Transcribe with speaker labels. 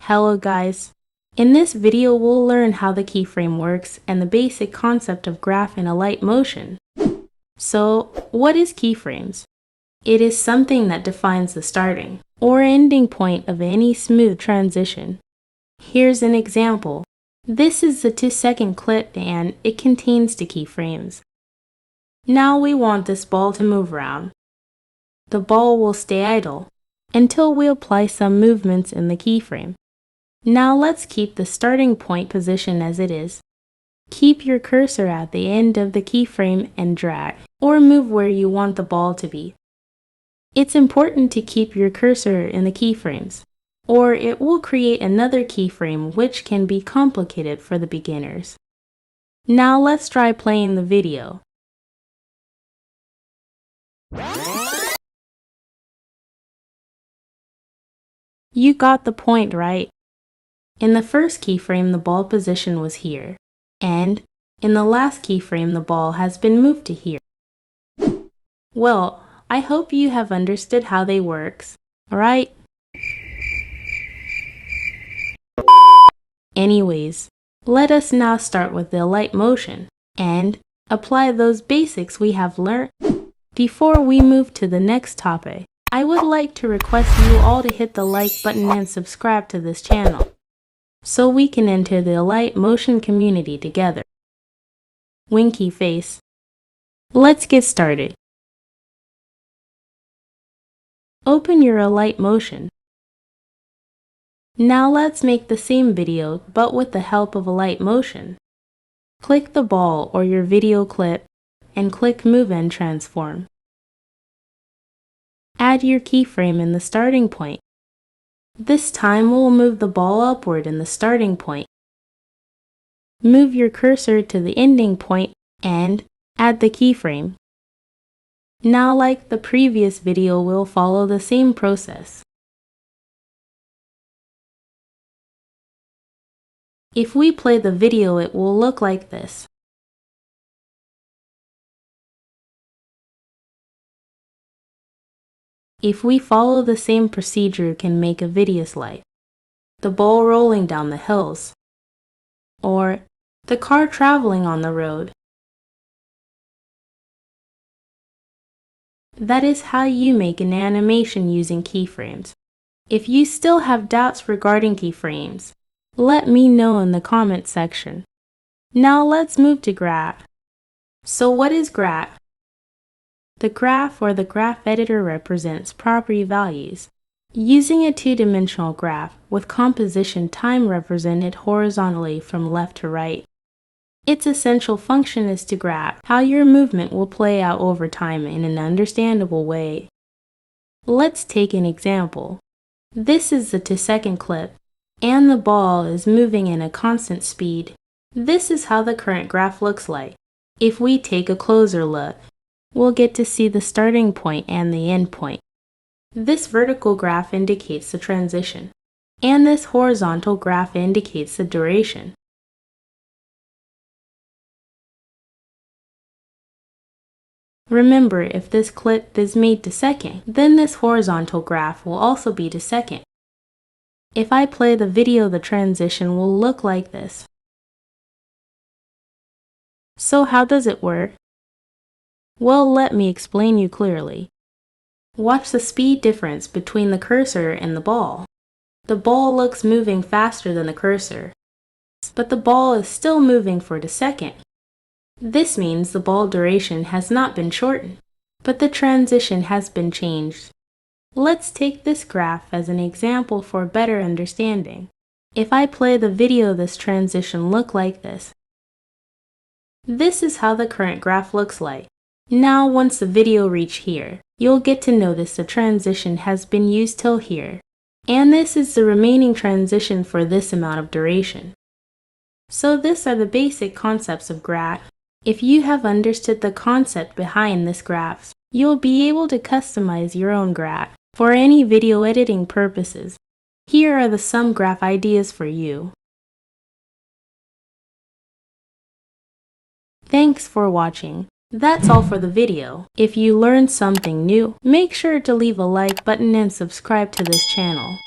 Speaker 1: Hello guys! In this video we'll learn how the keyframe works and the basic concept of graph in Alight motion. So, what is keyframes? It is something that defines the starting or ending point of any smooth transition. Here's an example. This is the 2-second clip and it contains the keyframes. Now we want this ball to move around. The ball will stay idle until we apply some movements in the keyframe. Now let's keep the starting point position as it is. Keep your cursor at the end of the keyframe and drag, or move where you want the ball to be. It's important to keep your cursor in the keyframes, or it will create another keyframe which can be complicated for the beginners. Now let's try playing the video. You got the point, right? In the first keyframe, the ball position was here, and in the last keyframe, the ball has been moved to here. Well, I hope you have understood how they works, alright? Anyways, let us now start with the Alight motion and apply those basics we have learned. Before we move to the next topic, I would like to request you all to hit the like button and subscribe to this channel, so we can enter the Alight motion community together. Winky face. Let's get started. Open your Alight motion. Now let's make the same video but with the help of Alight motion. Click the ball or your video clip and click Move and Transform. Add your keyframe in the starting point. This time we'll move the ball upward in the starting point. Move your cursor to the ending point and add the keyframe. Now, like the previous video, we'll follow the same process. If we play the video, it will look like this. If we follow the same procedure, can make a video slide, the ball rolling down the hills, or the car traveling on the road. That is how you make an animation using keyframes. If you still have doubts regarding keyframes, let me know in the comment section. Now let's move to graph. So what is graph? The graph or the graph editor represents property values. Using a two-dimensional graph with composition time represented horizontally from left to right. Its essential function is to graph how your movement will play out over time in an understandable way. Let's take an example. This is the 2-second clip, and the ball is moving in a constant speed. This is how the current graph looks like. If we take a closer look, we'll get to see the starting point and the end point. This vertical graph indicates the transition, and this horizontal graph indicates the duration. Remember, if this clip is made to second, then this horizontal graph will also be to second. If I play the video, the transition will look like this. So how does it work? Well, let me explain you clearly. Watch the speed difference between the cursor and the ball. The ball looks moving faster than the cursor, but the ball is still moving for the second. This means the ball duration has not been shortened, but the transition has been changed. Let's take this graph as an example for better understanding. If I play the video, this transition look like this. This is how the current graph looks like. Now, once the video reach here, you'll get to notice the transition has been used till here, and this is the remaining transition for this amount of duration. So these are the basic concepts of graph. If you have understood the concept behind this graph, you'll be able to customize your own graph for any video editing purposes. Here are some graph ideas for you. Thanks for watching. That's all for the video. If you learned something new, make sure to leave a like button and subscribe to this channel.